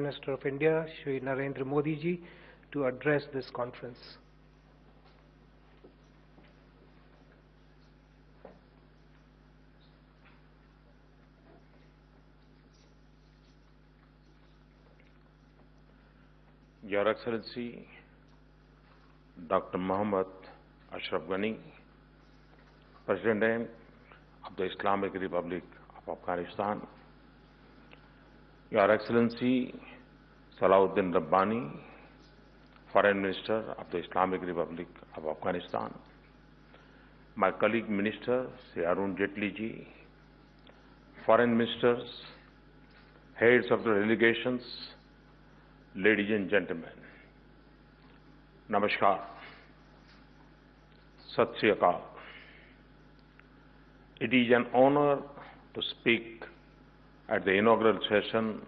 Minister of India, Shri Narendra Modi ji, to address this conference. Your Excellency, Dr. Mohammed Ashraf Ghani, President of the Islamic Republic of Afghanistan, Your Excellency Salahuddin Rabbani, Foreign Minister of the Islamic Republic of Afghanistan, my colleague Minister Sri Arun Jaitley ji, Foreign Ministers, heads of the delegations, ladies and gentlemen, Namaskar, Sat Sri Akal. It is an honor to speak at the inaugural session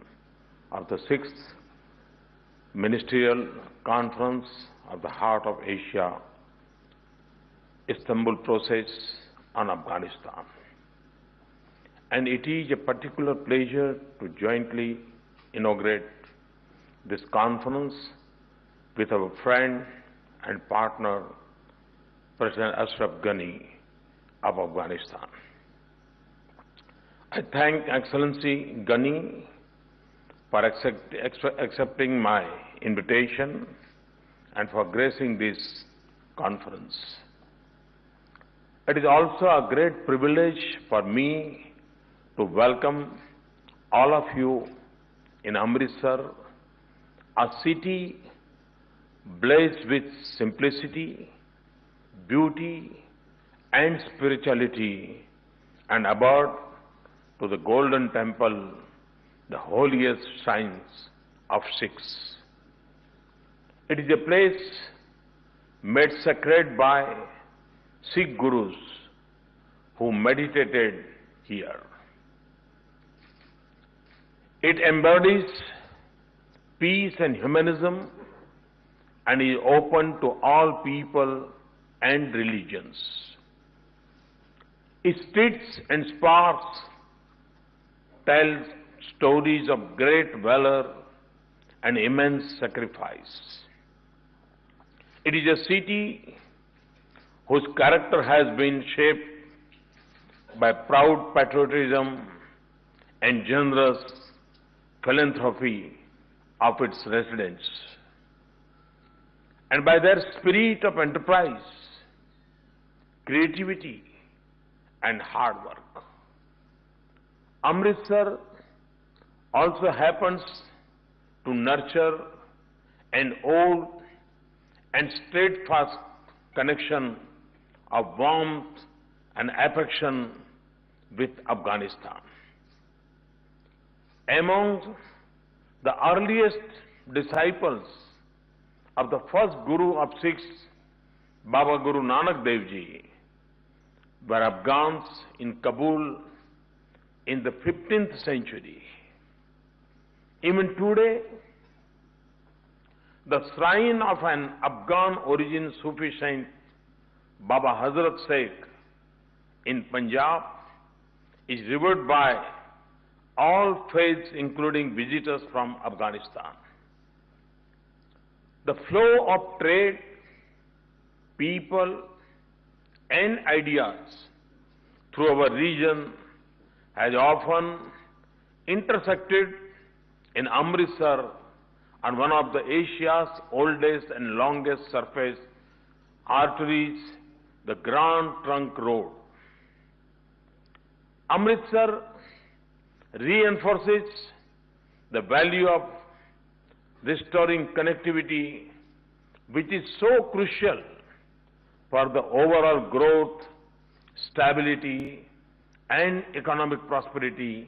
of the 6th Ministerial Conference of the Heart of Asia, Istanbul process on Afghanistan. And it is a particular pleasure to jointly inaugurate this conference with our friend and partner, President Ashraf Ghani of Afghanistan. I thank Excellency Ghani for accepting my invitation and for gracing this conference. It is also a great privilege for me to welcome all of you in Amritsar, a city blessed with simplicity, beauty, and spirituality, and about to the Golden Temple, the holiest shrines of Sikhs. It is a place made sacred by Sikh Gurus who meditated here. It embodies peace and humanism and is open to all people and religions. Its streets and sparks tell stories of great valor and immense sacrifice. It is a city whose character has been shaped by proud patriotism and generous philanthropy of its residents, and by their spirit of enterprise, creativity, and hard work. Amritsar also happens to nurture an old and steadfast connection of warmth and affection with Afghanistan. Among the earliest disciples of the first Guru of Sikhs, Baba Guru Nanak Dev Ji, were Afghans in Kabul in the 15th century. Even today, the shrine of an Afghan origin Sufi saint, Baba Hazrat Sheikh, in Punjab, is revered by all faiths, including visitors from Afghanistan. The flow of trade, people, and ideas through our region has often intersected in Amritsar on one of the Asia's oldest and longest surface arteries, the Grand Trunk Road. Amritsar reinforces the value of restoring connectivity, which is so crucial for the overall growth, stability, and economic prosperity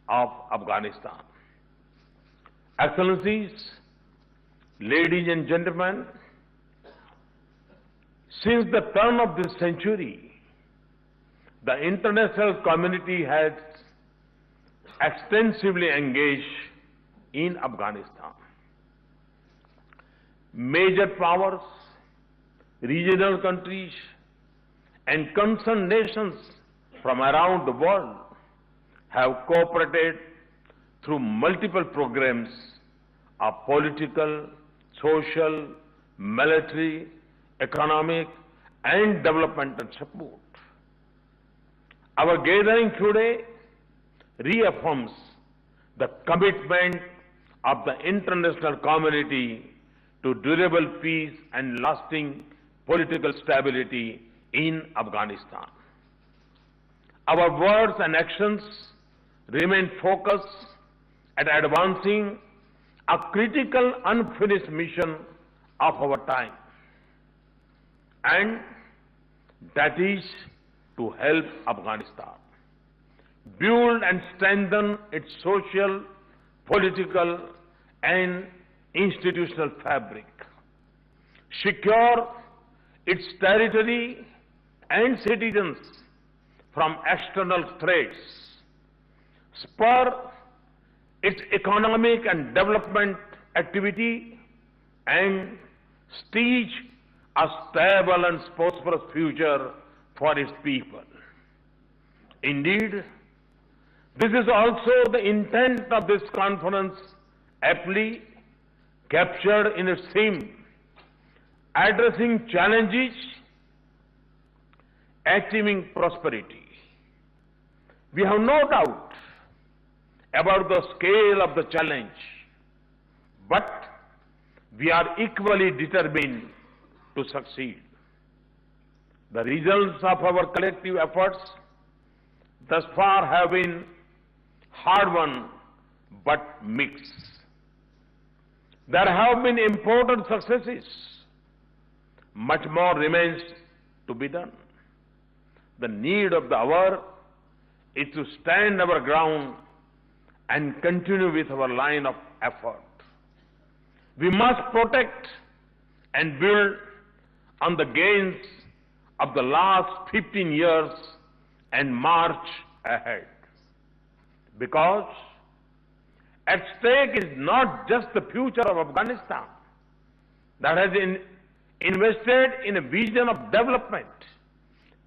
of Afghanistan. Excellencies, ladies and gentlemen, since the turn of this century, the international community has extensively engaged in Afghanistan. Major powers, regional countries, and concerned nations from around the world have cooperated through multiple programs of political, social, military, economic, and developmental support. Our gathering today reaffirms the commitment of the international community to durable peace and lasting political stability in Afghanistan. Our words and actions remain focused at advancing a critical unfinished mission of our time, and that is to help Afghanistan build and strengthen its social, political, and institutional fabric, secure its territory and citizens from external threats, spur its economic and development activity, and stage a stable and prosperous future for its people. Indeed, this is also the intent of this conference, aptly captured in its theme, addressing challenges, achieving prosperity. We have no doubt about the scale of the challenge, but we are equally determined to succeed. The results of our collective efforts thus far have been hard-won but mixed. There have been important successes. Much more remains to be done. The need of the hour is to stand our ground and continue with our line of effort. We must protect and build on the gains of the last 15 years and march ahead. Because at stake is not just the future of Afghanistan that has invested in a vision of development,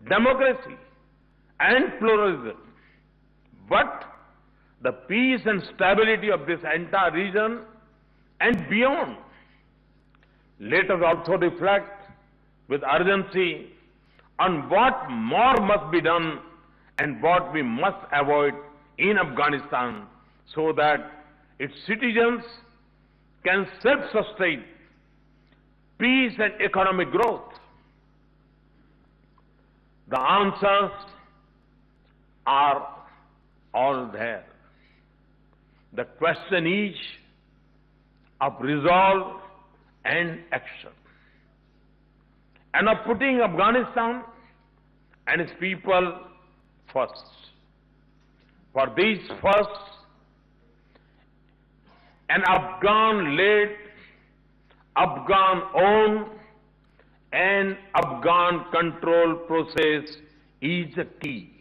democracy, and pluralism, but the peace and stability of this entire region and beyond. Let us also reflect with urgency on what more must be done and what we must avoid in Afghanistan so that its citizens can self-sustain peace and economic growth. The answers are all there. The question is of resolve and action, and of putting Afghanistan and its people first. For this first, an Afghan-led, Afghan-owned, and Afghan-controlled process is the key.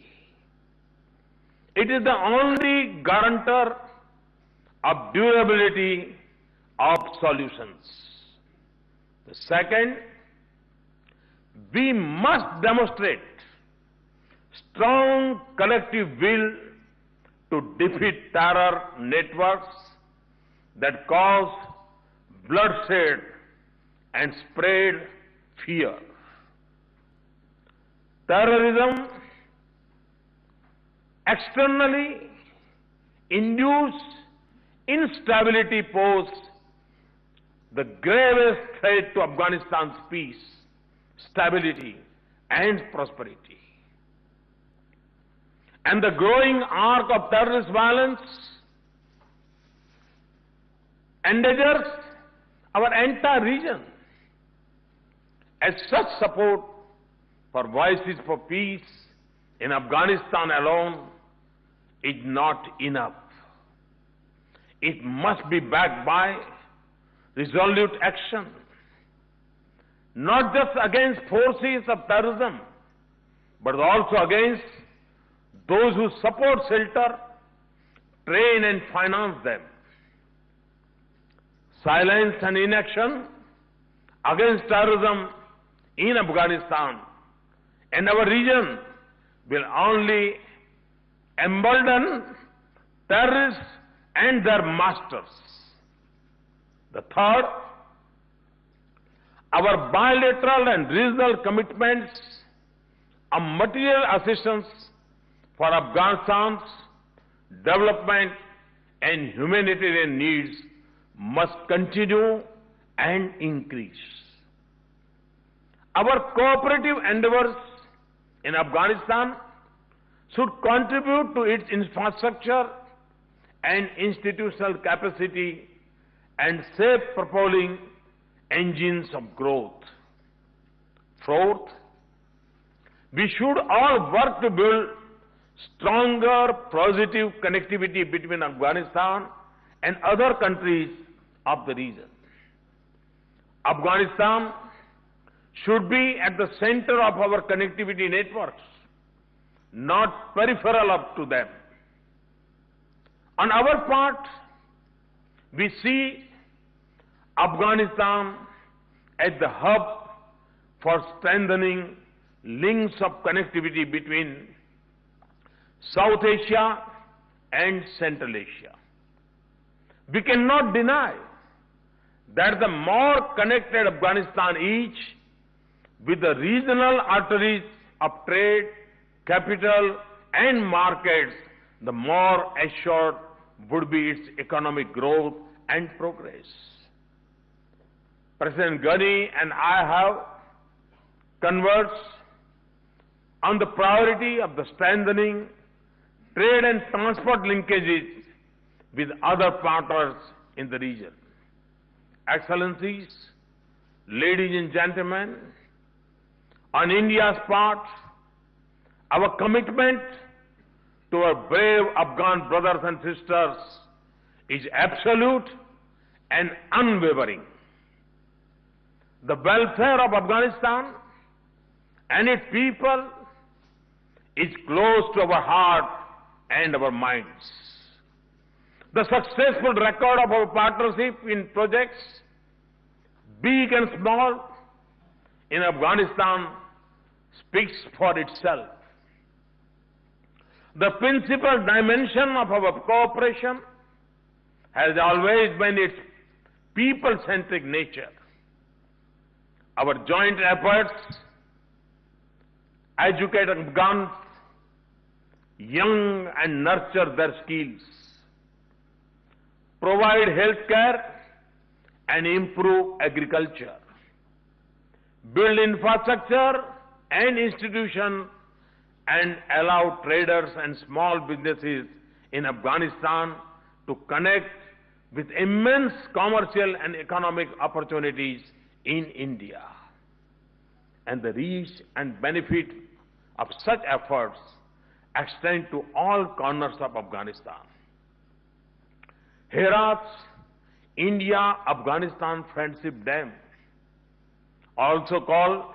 It is the only guarantor of durability of solutions. The second, we must demonstrate strong collective will to defeat terror networks that cause bloodshed and spread fear. Terrorism externally induced instability pose the gravest threat to Afghanistan's peace, stability, and prosperity. And the growing arc of terrorist violence endangers our entire region. As such, support for voices for peace in Afghanistan alone is not enough. It must be backed by resolute action, not just against forces of terrorism, but also against those who support, shelter, train and finance them. Silence and inaction against terrorism in Afghanistan and our region will only embolden terrorists and their masters. Third, our bilateral and regional commitments on material assistance for Afghanistan's development and humanitarian needs must continue and increase. Our cooperative endeavors in Afghanistan should contribute to its infrastructure and institutional capacity and shape propelling engines of growth. Fourth, we should all work to build stronger positive connectivity between Afghanistan and other countries of the region. Afghanistan should be at the center of our connectivity networks, not peripheral up to them. On our part, we see Afghanistan as the hub for strengthening links of connectivity between South Asia and Central Asia. We cannot deny that the more connected Afghanistan is with the regional arteries of trade, capital, and markets, the more assured would be its economic growth and progress. President Ghani and I have conversed on the priority of the strengthening trade and transport linkages with other partners in the region. Excellencies, ladies and gentlemen, on India's part, our commitment to our brave Afghan brothers and sisters is absolute and unwavering. The welfare of Afghanistan and its people is close to our heart and our minds. The successful record of our partnership in projects, big and small, in Afghanistan speaks for itself. The principal dimension of our cooperation has always been its people-centric nature. Our joint efforts educate Afghans young and nurture their skills, provide health care and improve agriculture, build infrastructure and institutions, and allow traders and small businesses in Afghanistan to connect with immense commercial and economic opportunities in India. And the reach and benefit of such efforts extend to all corners of Afghanistan. Herat's India-Afghanistan Friendship Dam, also called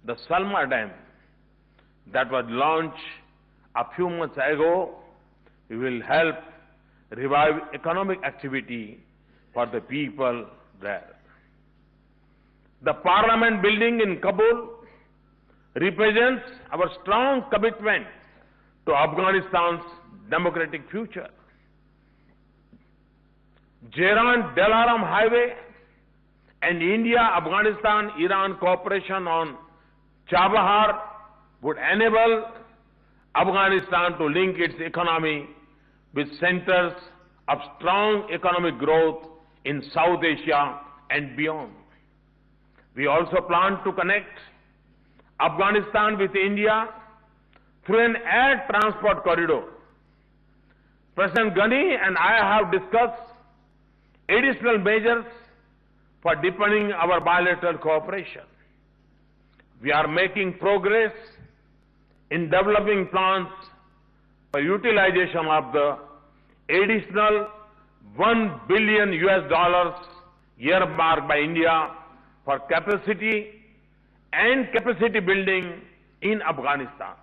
the Salma Dam, that was launched a few months ago, will help revive economic activity for the people there. The Parliament building in Kabul represents our strong commitment to Afghanistan's democratic future. Tehran-Dalaram Highway and India-Afghanistan-Iran cooperation on Chabahar would enable Afghanistan to link its economy with centers of strong economic growth in South Asia and beyond. We also plan to connect Afghanistan with India through an air transport corridor. President Ghani and I have discussed additional measures for deepening our bilateral cooperation. We are making progress in developing plans for utilization of the additional $1 billion earmarked by India for capacity and capacity building in Afghanistan.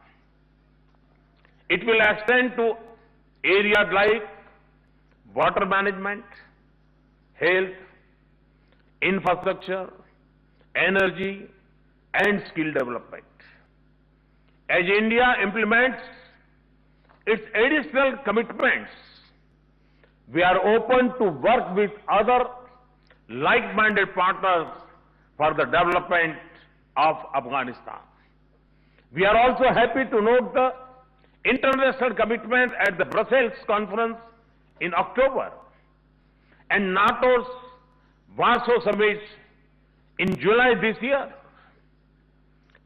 It will extend to areas like water management, health, infrastructure, energy, and skill development. As India implements its additional commitments, we are open to work with other like-minded partners for the development of Afghanistan. We are also happy to note the international commitment at the Brussels conference in October and NATO's Warsaw summit in July this year.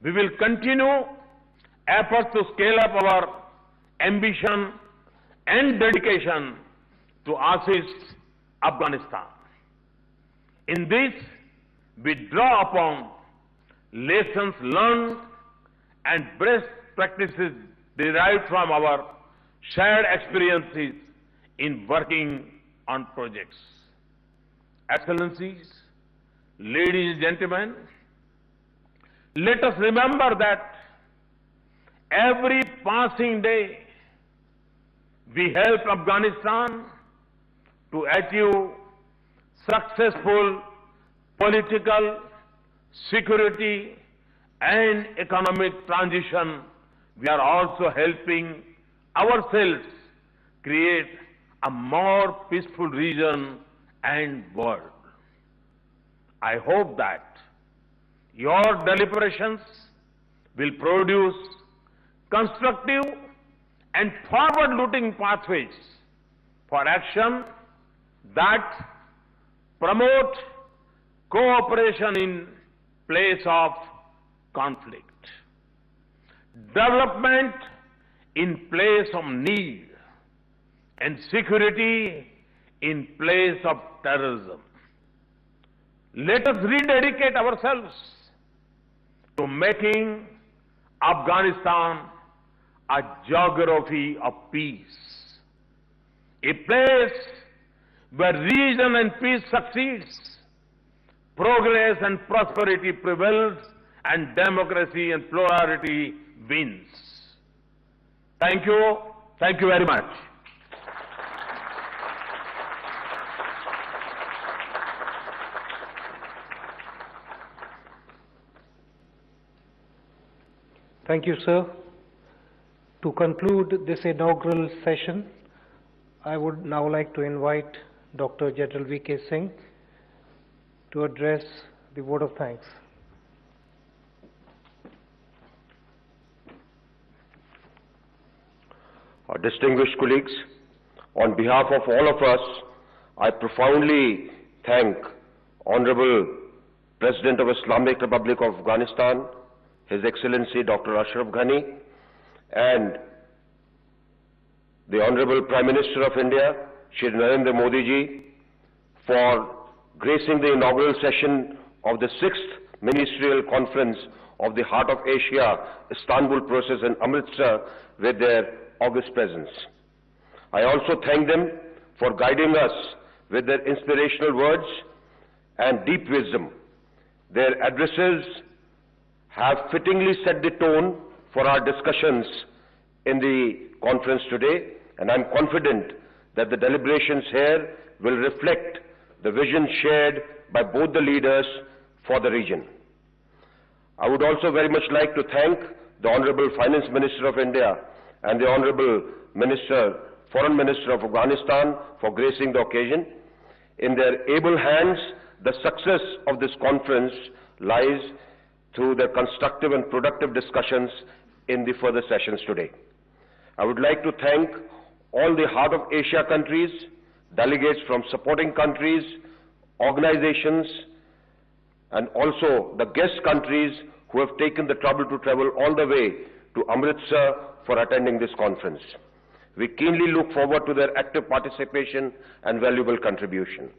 We will continue efforts to scale up our ambition and dedication to assist Afghanistan. In this, we draw upon lessons learned and best practices derived from our shared experiences in working on projects. Excellencies, ladies and gentlemen, let us remember that every passing day we help Afghanistan to achieve successful political, security, and economic transition. We are also helping ourselves create a more peaceful region and world. I hope that your deliberations will produce constructive and forward-looking pathways for action that promote cooperation in place of conflict, development in place of need, and security in place of terrorism. Let us rededicate ourselves to making Afghanistan a geography of peace, a place where reason and peace succeeds, progress and prosperity prevails, and democracy and plurality wins. Thank you. Thank you very much. Thank you, sir. To conclude this inaugural session, I would now like to invite Dr. General V.K. Singh to address the vote of thanks. Distinguished colleagues, on behalf of all of us, I profoundly thank Honorable President of Islamic Republic of Afghanistan, His Excellency Dr. Ashraf Ghani, and the Honorable Prime Minister of India, Shri Narendra Modi ji, for gracing the inaugural session of the 6th Ministerial Conference of the Heart of Asia-Istanbul process in Amritsar with their august presence. I also thank them for guiding us with their inspirational words and deep wisdom. Their addresses have fittingly set the tone for our discussions in the conference today, and I'm confident that the deliberations here will reflect the vision shared by both the leaders for the region. I would also very much like to thank the Honorable Finance Minister of India and the Honorable Foreign Minister of Afghanistan for gracing the occasion. In their able hands, the success of this conference lies through their constructive and productive discussions in the further sessions today. I would like to thank all the Heart of Asia countries, delegates from supporting countries, organizations, and also the guest countries who have taken the trouble to travel all the way to Amritsar for attending this conference. We keenly look forward to their active participation and valuable contribution.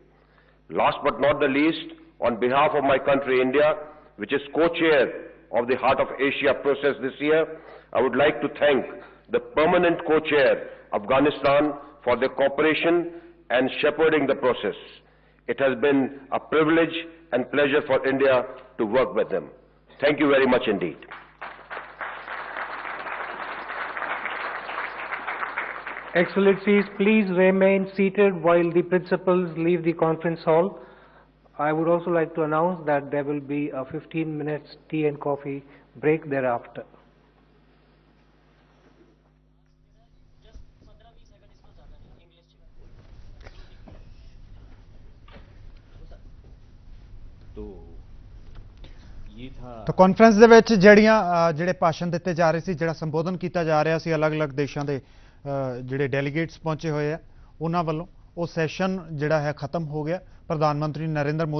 Last but not the least, on behalf of my country, India, which is co-chair of the Heart of Asia process this year, I would like to thank the permanent co-chair, Afghanistan, for their cooperation and shepherding the process. It has been a privilege and pleasure for India to work with them. Thank you very much indeed. Excellencies, please remain seated while the principals leave the conference hall. I would also like to announce that there will be a 15 minutes tea and coffee break thereafter. तो ये था ਤਾਂ conference ਦੇ ਵਿੱਚ ਜਿਹੜੇ ਭਾਸ਼ਣ ਦਿੱਤੇ ਜਾ ਰਹੇ ਸੀ, ਜਿਹੜਾ ਸੰਬੋਧਨ ਕੀਤਾ ਜਾ ਰਿਹਾ ਸੀ, ਅਲੱਗ-ਅਲੱਗ ਦੇਸ਼ਾਂ ਦੇ ਜਿਹੜੇ ਡੈਲੀਗੇਟਸ ਪਹੁੰਚੇ ਹੋਏ ਆ ਉਹਨਾਂ ਵੱਲੋਂ, ਉਹ ਸੈਸ਼ਨ ਜਿਹੜਾ ਹੈ ਖਤਮ ਹੋ ਗਿਆ। ਪ੍ਰਧਾਨ ਮੰਤਰੀ ਨਰਿੰਦਰ